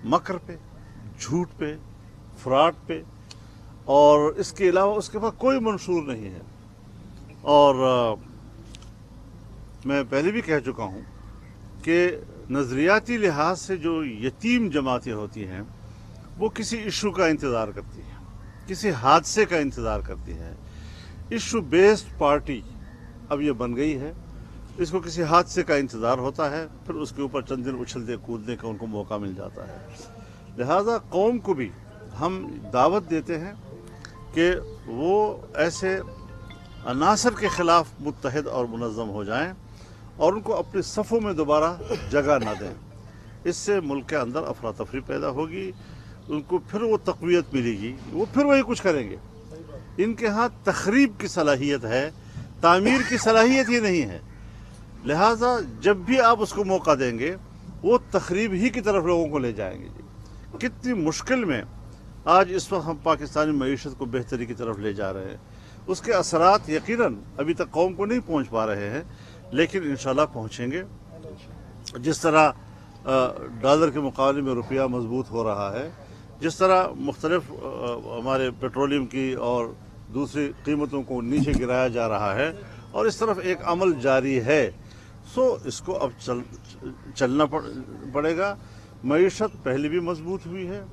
मकर पे, झूठ पे, फ्रॉड पे, और इसके अलावा उसके पास कोई मंशूर नहीं है। और मैं पहले भी कह चुका हूँ कि नज़रियाती लिहाज से जो यतीम जमातें होती हैं वो किसी इशू का इंतज़ार करती हैं, किसी हादसे का इंतज़ार करती है। इशू बेस्ड पार्टी अब ये बन गई है, इसको किसी हादसे का इंतज़ार होता है, फिर उसके ऊपर चंद दिन उछलते कूदने का उनको मौका मिल जाता है। लिहाजा कौम को भी हम दावत देते हैं कि वो ऐसे अनासर के ख़िलाफ़ मुत्तहिद और मुनज़्ज़म हो जाएं और उनको अपने सफ़ों में दोबारा जगह ना दें। इससे मुल्क के अंदर अफरा तफरी पैदा होगी, उनको फिर वो तक़वियत मिलेगी, वो फिर वही कुछ करेंगे। इनके यहाँ तखरीब की सलाहियत है, तामीर की सलाहियत ही नहीं है। लिहाजा जब भी आप उसको मौका देंगे वो तखरीब ही की तरफ लोगों को ले जाएंगे। जी, कितनी मुश्किल में आज इस वक्त हम पाकिस्तानी मईशत को बेहतरी की तरफ ले जा रहे हैं। उसके असरात यकीनन अभी तक कौम को नहीं पहुँच पा रहे हैं, लेकिन इंशाल्लाह पहुँचेंगे। जिस तरह डॉलर के मुकाबले में रुपया मजबूत हो रहा है, जिस तरह मुख्तलिफ हमारे पेट्रोलियम की और दूसरी कीमतों को नीचे गिराया जा रहा है और इस तरफ एक अमल जारी है, सो इसको अब चलना पड़ेगा। मईशत पहले भी मजबूत हुई है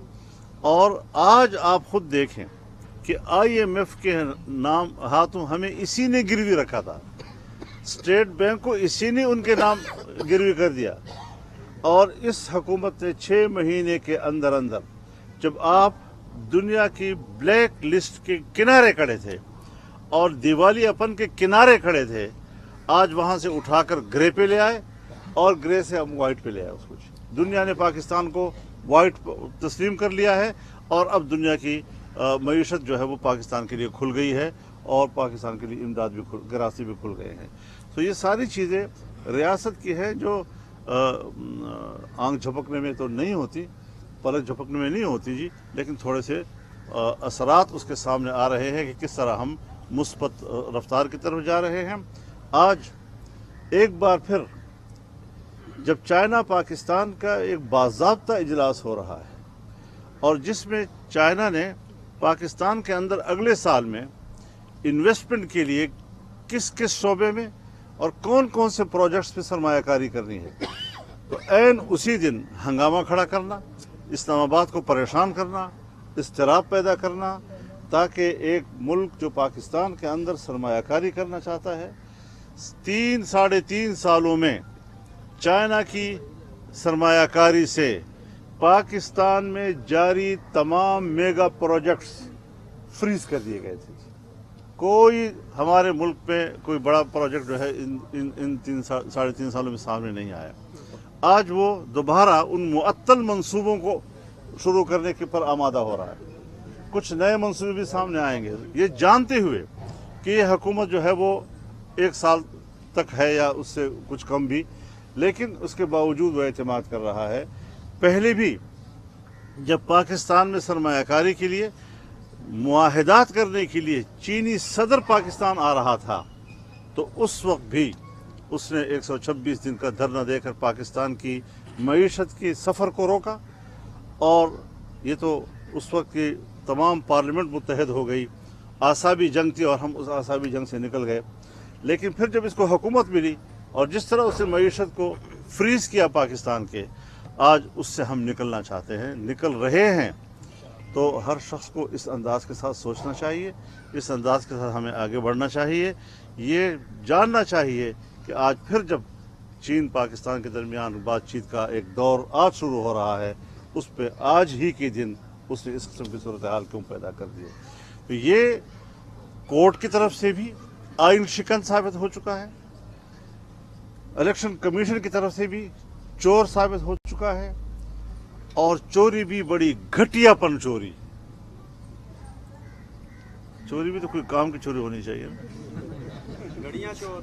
और आज आप खुद देखें कि IMF के नाम हाथों हमें इसी ने गिरवी रखा था, स्टेट बैंक को इसी ने उनके नाम गिरवी कर दिया। और इस हुकूमत ने 6 महीने के अंदर अंदर, जब आप दुनिया की ब्लैक लिस्ट के किनारे खड़े थे और दिवालियापन के किनारे खड़े थे, आज वहाँ से उठाकर ग्रे पे ले आए और ग्रे से हम वाइट पे ले आए उसको। दुनिया ने पाकिस्तान को वाइट तस्लीम कर लिया है और अब दुनिया की मईशत जो है वो पाकिस्तान के लिए खुल गई है और पाकिस्तान के लिए इमदाद भी गरासी भी खुल गए हैं। तो ये सारी चीज़ें रियासत की है जो आंख झपकने में तो नहीं होती, पलक झपकने में नहीं होती जी, लेकिन थोड़े से असरात उसके सामने आ रहे हैं कि किस तरह हम मुस्बत रफ्तार की तरफ जा रहे हैं। आज एक बार फिर जब चाइना पाकिस्तान का एक बाज़ाब्ता इजलास हो रहा है और जिसमें चाइना ने पाकिस्तान के अंदर अगले साल में इन्वेस्टमेंट के लिए किस किस शोबे में और कौन कौन से प्रोजेक्ट्स पे सरमायाकारी करनी है, तो ऐन उसी दिन हंगामा खड़ा करना, इस्लामाबाद को परेशान करना, इस्तिराब पैदा करना, ताकि एक मुल्क जो पाकिस्तान के अंदर सरमायाकारी करना चाहता है, 3-3.5 सालों में चाइना की सरमायाकारी से पाकिस्तान में जारी तमाम मेगा प्रोजेक्ट्स फ्रीज कर दिए गए थे। कोई हमारे मुल्क में कोई बड़ा प्रोजेक्ट जो है इन 3-3.5 सालों में सामने नहीं आया। आज वो दोबारा उन मुअत्तल मंसूबों को शुरू करने के पर आमादा हो रहा है। कुछ नए मंसूबे भी सामने आएंगे, ये जानते हुए कि ये हुकूमत जो है वो 1 साल तक है या उससे कुछ कम भी, लेकिन उसके बावजूद वह एतमाद कर रहा है। पहले भी जब पाकिस्तान में सरमायाकारी के लिए मुआहिदात करने के लिए चीनी सदर पाकिस्तान आ रहा था, तो उस वक्त भी उसने 126 दिन का धरना देकर पाकिस्तान की मईशत की सफ़र को रोका। और ये तो उस वक्त की तमाम पार्लियामेंट मुत्तहद हो गई, आसाबी जंग थी और हम उस आसाबी जंग से निकल गए। लेकिन फिर जब इसको हुकूमत मिली और जिस तरह उसने मईशत को फ्रीज किया पाकिस्तान के, आज उससे हम निकलना चाहते हैं, निकल रहे हैं। तो हर शख्स को इस अंदाज़ के साथ सोचना चाहिए, इस अंदाज़ के साथ हमें आगे बढ़ना चाहिए। ये जानना चाहिए कि आज फिर जब चीन पाकिस्तान के दरमियान बातचीत का एक दौर आज शुरू हो रहा है, उस पर आज ही के दिन उसने इस किस्म की सूरत हाल क्यों पैदा कर दी है। तो ये कोर्ट की तरफ से भी आइन शिकन साबित हो चुका है, इलेक्शन कमीशन की तरफ से भी चोर साबित हो चुका है, और चोरी भी बड़ी घटियापन चोरी भी तो कोई काम की चोरी होनी चाहिए ना, घड़ियां चोर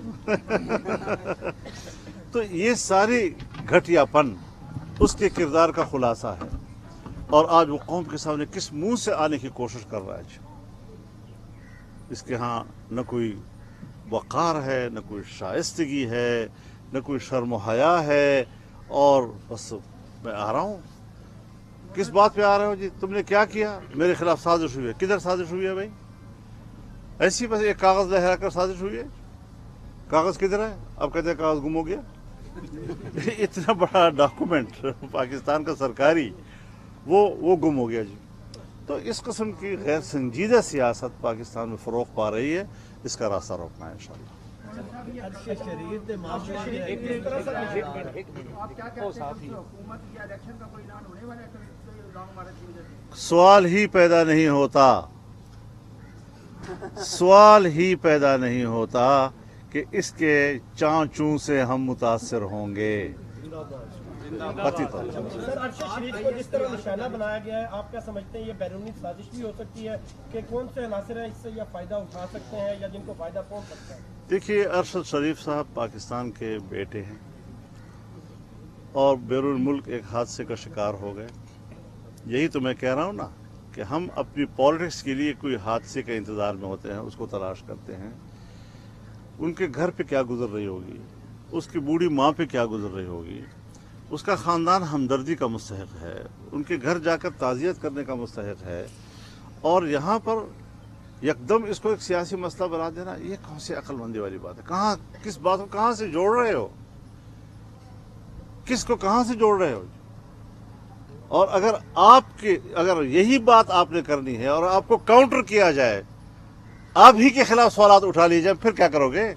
तो ये सारी घटियापन उसके किरदार का खुलासा है। और आज वो कौम के सामने किस मुंह से आने की कोशिश कर रहा है। इसके यहाँ न कोई वक़ार है, न कोई शाइस्तगी है, न कोई शर्म हया है, और बस मैं आ रहा हूँ, किस बात पे आ रहे हो जी? तुमने क्या किया? मेरे खिलाफ साजिश हुई है। किधर साजिश हुई है भाई? ऐसी बस एक कागज लहरा कर साजिश हुई है। कागज किधर है? अब कहते हैं कागज गुम हो गया। इतना बड़ा डॉक्यूमेंट पाकिस्तान का सरकारी वो गुम हो गया जी। तो इस किस्म की गैर संजीदा सियासत पाकिस्तान में फ़रोग़ पा रही है, इसका रास्ता रोकना है इंशाअल्लाह। सवाल ही पैदा नहीं होता, सवाल ही पैदा नहीं होता कि इसके चाँचू से हम मुतासिर होंगे। सर अरशद शरीफ को जिस तरह निशाना बनाया गया है, आप क्या समझते हैं ये बैरूनी साजिश भी हो सकती है कि कौन से अनासर हैं इससे या फायदा उठा सकते हैं या जिनको फायदा पहुंच सकता है? देखिए, अरशद शरीफ साहब पाकिस्तान के बेटे हैं और बैरून मुल्क एक हादसे का शिकार हो गए। यही तो मैं कह रहा हूँ ना कि हम अपनी पॉलिटिक्स के लिए कोई हादसे के इंतज़ार में होते हैं, उसको तलाश करते हैं। उनके घर पे क्या गुजर रही होगी, उसकी बूढ़ी माँ पे क्या गुजर रही होगी, उसका ख़ानदान हमदर्दी का मुस्तहिक़ है, उनके घर जाकर ताज़ियत करने का मुस्तहिक़ है। और यहाँ पर यकदम इसको एक सियासी मसला बना देना, ये कौन सी अक्लमंदी वाली बात है? कहाँ, किस बात को कहाँ से जोड़ रहे हो? किसको कहाँ से जोड़ रहे हो? और अगर यही बात आपने करनी है और आपको काउंटर किया जाए, आप ही के खिलाफ सवालात उठा लिए जाए, फिर क्या करोगे?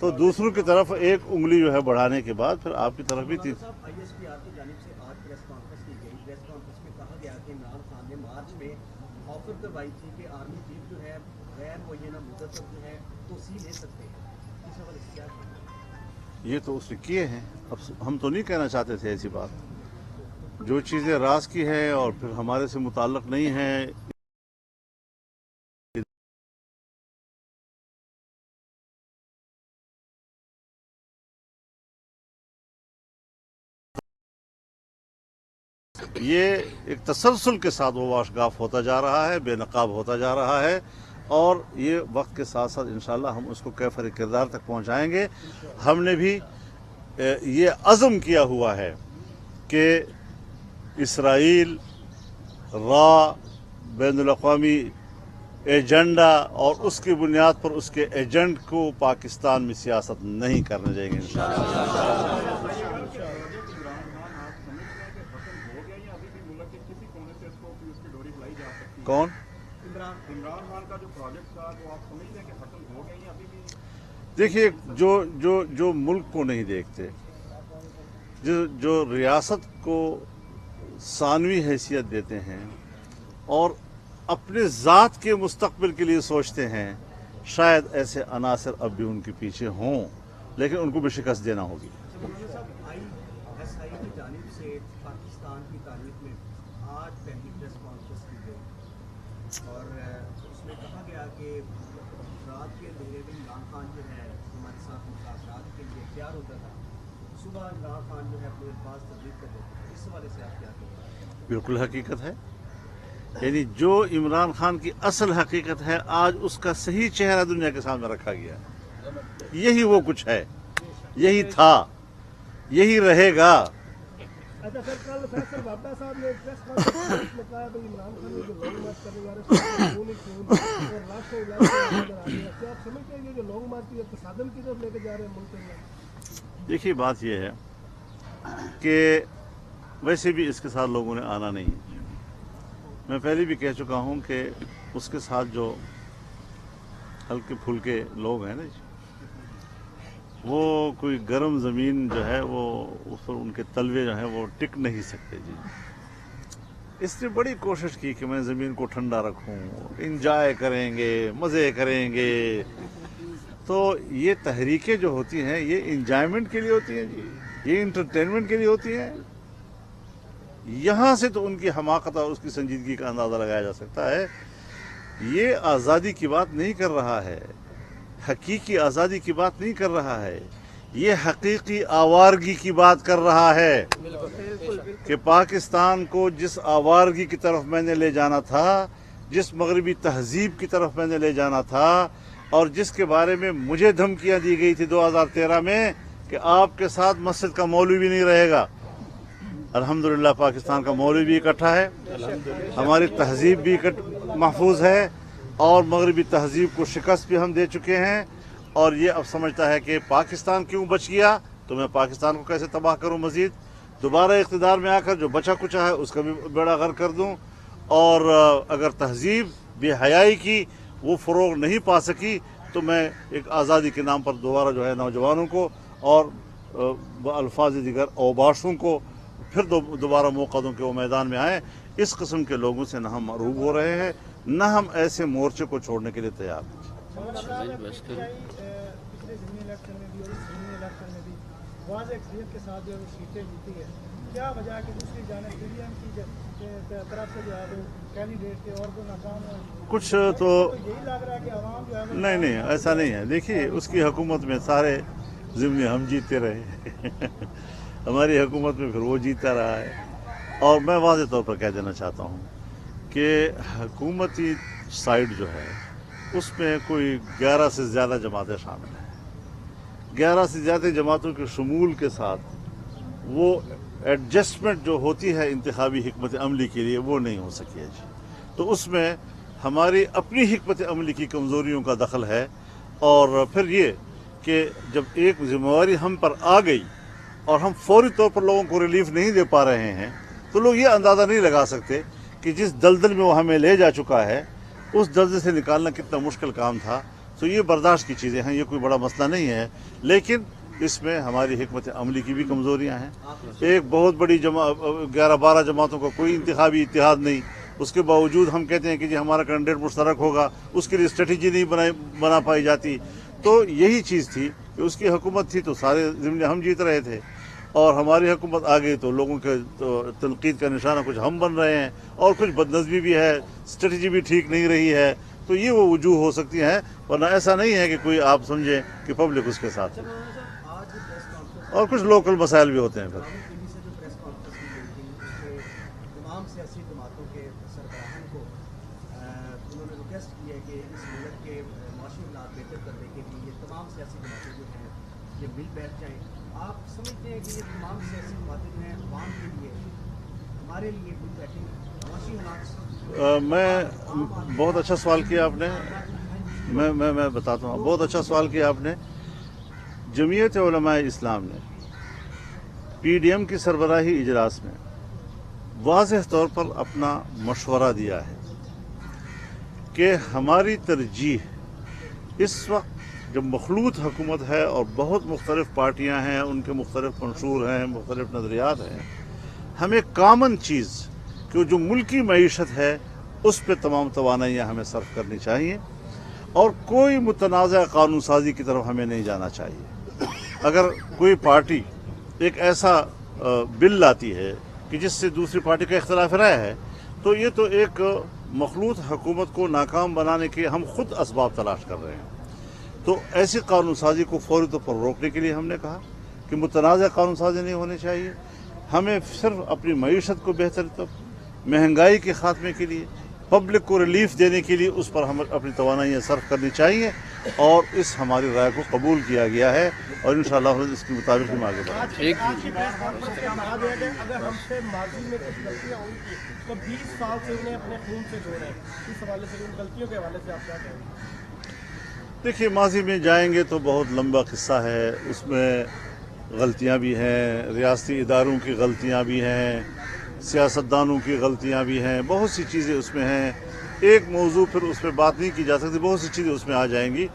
तो दूसरों की तरफ एक उंगली जो है बढ़ाने के बाद फिर आपकी तरफ भी तीन। ISPR की जानिब से आज प्रेस कॉन्फ्रेंस की गई। प्रेस कॉन्फ्रेंस में कहा गया कि इमरान खान ने मार्च में ऑफर करवाई थी कि आर्मी चीफ जो है गैर मुअय्यना मुद्दत तक जो है तोसी ले सकते हैं। इस हवाले से क्या कहना? ये तो उसने किए हैं। अब हम तो नहीं कहना चाहते थे ऐसी बात। जो चीज़ें राज की है और फिर हमारे से मुताल्लिक़ नहीं है, ये एक तसलसल के साथ वो वाशगाफ होता जा रहा है, बेनकाब होता जा रहा है। और ये वक्त के साथ साथ इंशाअल्लाह हम उसको कैफर किरदार तक पहुंचाएंगे। हमने भी ये अज़म किया हुआ है कि इसराइल बैनुल अक़वामी एजेंडा और उसकी बुनियाद पर उसके एजेंट को पाकिस्तान में सियासत नहीं करने देंगे इंशाअल्लाह। कौन? इमरान खान का जो प्रोजेक्ट था वो आप समझते हैं कि खत्म हो गए या अभी भी? देखिए, जो मुल्क को नहीं देखते, जो रियासत को सानवी हैसियत देते हैं और अपने ज़ात के मुस्तक़बिल के लिए सोचते हैं, शायद ऐसे अनासर अब भी उनके पीछे हों, लेकिन उनको भी शिकस्त देना होगी। ISI की जानिब से पाकिस्तान की तारीख में आज पहली प्रेस कॉन्फ्रेंस की गई और उसमें कहा गया कि रात के अंधेरे में इमरान खान जो है हमारे साथ मुलाकात के लिए तैयार होता था, सुबह इमरान खान जो है अपने अल्फाज तब्दील कर देते हैं। इस हवाले से आप क्या कहते हैं? बिल्कुल हकीकत है। यानी जो इमरान खान की असल हकीकत है, आज उसका सही चेहरा दुनिया के सामने रखा गया है। यही वो कुछ है, यही था, यही रहेगा। अच्छा सर, कल फैसल बाबा साहब ने प्रेस कॉन्फ्रेंस में कहा कि इमरान खान ने जो लॉन्ग मार्च करने जा रहे हैं और लाशों इलाज नजर आ रही है, क्या आप समझते हैं ये जो लॉन्ग मार्च की तसादम की तरफ लेके जा रहे हैं मुल्क में? देखिए, बात यह है कि वैसे भी इसके साथ लोगों ने आना नहीं है। मैं पहले भी कह चुका हूं कि उसके साथ जो हल्के फुल्के लोग हैं ना, वो कोई गर्म ज़मीन जो है वो उस पर उनके तलवे जो हैं वो टिक नहीं सकते जी। इसने बड़ी कोशिश की कि मैं ज़मीन को ठंडा रखूं, इंजॉय करेंगे, मज़े करेंगे। तो ये तहरीकें जो होती हैं ये इंजॉयमेंट के लिए होती हैं जी, ये इंटरटेनमेंट के लिए होती हैं। यहाँ से तो उनकी हमाकत और उसकी संजीदगी का अंदाज़ा लगाया जा सकता है। ये आज़ादी की बात नहीं कर रहा है, हकीकी आज़ादी की बात नहीं कर रहा है, ये हकीकी आवारगी की बात कर रहा है कि पाकिस्तान को जिस आवारगी की तरफ मैंने ले जाना था, जिस मगरबी तहजीब की तरफ मैंने ले जाना था और जिसके बारे में मुझे धमकियां दी गई थी 2013 में कि आपके साथ मस्जिद का मौलवी भी नहीं रहेगा, अल्हम्दुलिल्लाह पाकिस्तान का मौलवी भी इकट्ठा है, हमारी तहजीब भी महफूज है और मगरबी तहजीब को शिकस्त भी हम दे चुके हैं। और ये अब समझता है कि पाकिस्तान क्यों बच गया तो मैं पाकिस्तान को कैसे तबाह करूं, मजीद दोबारा इक़्तिदार में आकर जो बचा कुचा है उसका भी बेड़ा गर्क कर दूं। और अगर तहजीब बेहयाई की वो फ़रोग़ नहीं पा सकी तो मैं एक आज़ादी के नाम पर दोबारा जो है नौजवानों को और अल्फाज दिगर औबाशों को फिर दोबारा मौका दूं कि वो मैदान में आए। इस किस्म के लोगों से न हम मरूब हो रहे हैं, न हम ऐसे मोर्चे को छोड़ने के लिए तैयार हैं। पिछले ज़िमनी इलेक्शन में भी और इस ज़िमनी इलेक्शन में भी वाज़ेह अक्सरियत के साथ जो है वो सीटें जीती है, क्या वजह है कि दूसरी जानिब पीडीएम की तरफ से जो है वो कैंडिडेट थे और वो नाकाम हुए? कुछ तो यही लग रहा है कि आवाम जो है वो नहीं ऐसा नहीं है। देखिए उसकी हुकूमत में सारे ज़िमनी हम जीतते रहे हमारी हुकूमत में फिर वो जीता रहा है। और मैं वाज़ेह तौर पर कह देना चाहता हूँ कि हुकूमती साइड जो है उसमें कोई 11 से ज़्यादा जमातें शामिल हैं। 11 से ज़्यादा जमातों के शमूल के साथ वो एडजस्टमेंट जो होती है इंतखाबी हिकमत अमली के लिए वो नहीं हो सकी है जी। तो उसमें हमारी अपनी हिकमत अमली की कमज़ोरियों का दखल है। और फिर ये कि जब एक जिम्मेवारी हम पर आ गई और हम फौरी तौर पर लोगों को रिलीफ नहीं दे पा रहे हैं तो लोग ये अंदाज़ा नहीं लगा सकते कि जिस दलदल में वो हमें ले जा चुका है उस दलदल से निकालना कितना मुश्किल काम था। तो ये बर्दाश्त की चीज़ें हैं, ये कोई बड़ा मसला नहीं है, लेकिन इसमें हमारी हिकमत अमली की भी कमज़ोरियाँ हैं। एक बहुत बड़ी 11-12 जमातों का कोई इंतखाबी इत्तेहाद नहीं, उसके बावजूद हम कहते हैं कि जी हमारा कैंडिडेट मुश्तरक होगा, उसके लिए स्ट्रेटजी नहीं बना पाई जाती। तो यही चीज़ थी कि उसकी हुकूमत थी तो सारे ज़िम्मे हम जीत रहे थे और हमारी हुकूमत आ गई तो लोगों के तो तनकीद का निशाना कुछ हम बन रहे हैं और कुछ बदनज़मी भी है, स्ट्रेटजी भी ठीक नहीं रही है। तो ये वो वजूह हो सकती हैं, वरना ऐसा नहीं है कि कोई आप समझें कि पब्लिक उसके साथ है। और कुछ लोकल मसाइल भी होते हैं। फिर दिल्ली से जो प्रेस कॉन्फ्रेंस की गई थी उसमें तमाम सियासी जमातों के सरबराहान को उन्होंने रिक्वेस्ट की है कि इस मुल्क के माशी हालात बेहतर करने के लिए ये तमाम सियासी जमातें जो हैं ये मिल बैठ जाएँ। आप समझते हैं कि ये तमाम सियासी जमातें जो हैं अवाम के लिए हमारे लिए मिल बैठेंगी माशी हालात? मैं बहुत अच्छा सवाल किया आपने। मैं बताता हूँ, बहुत अच्छा सवाल किया आपने। जमीयत उलमा इस्लाम ने पीडीएम की सरबराही इजलास में वाज़ेह तौर पर अपना मशवरा दिया है कि हमारी तरजीह इस वक्त जब मखलूत हुकूमत है और बहुत मुख्तलिफ पार्टियां हैं, उनके मुख्तलिफ मंशूर हैं, मुख्तलिफ नज़रियात हैं, हमें कॉमन चीज़ कि जो मुल्की मईशत है उस पर तमाम तवानाइयाँ हमें सर्फ करनी चाहिए और कोई मुतनाज़ा कानून साजी की तरफ हमें नहीं जाना चाहिए। अगर कोई पार्टी एक ऐसा बिल लाती है कि जिससे दूसरी पार्टी का इख्तिलाफ राय है तो ये तो एक मखलूत हुकूमत को नाकाम बनाने के हम खुद असबाब तलाश कर रहे हैं। तो ऐसी कानून साजी को फौरी तौर पर रोकने के लिए हमने कहा कि मुतनाज़ा कानून साजी नहीं होनी चाहिए। हमें सिर्फ अपनी मईशत को बेहतर तब महंगाई के ख़ात्मे के लिए पब्लिक को रिलीफ देने के लिए उस पर हम अपनी तवानाइयाँ सर्फ करनी चाहिए और इस हमारी राय को कबूल किया गया है और इंशाअल्लाह इसके मुताबिक हम आगे बढ़ेंगे। अगर हमसे माजी में कुछ गलतियाँ हुई थी तो 20 साल से उन्हें अपने खून से जोड़े, इस हवाले से उन गलतियों के हवाले से आप क्या कहेंगे? देखिए, माजी में जाएंगे तो बहुत लंबा किस्सा है, उसमें गलतियाँ भी हैं, रियासती इदारों की गलतियाँ भी हैं, सियासतदानों की गलतियाँ भी हैं, बहुत सी चीज़ें उसमें हैं। एक मौजू फिर उस पर बात नहीं की जा सकती, बहुत सी चीज़ें उसमें आ जाएंगी।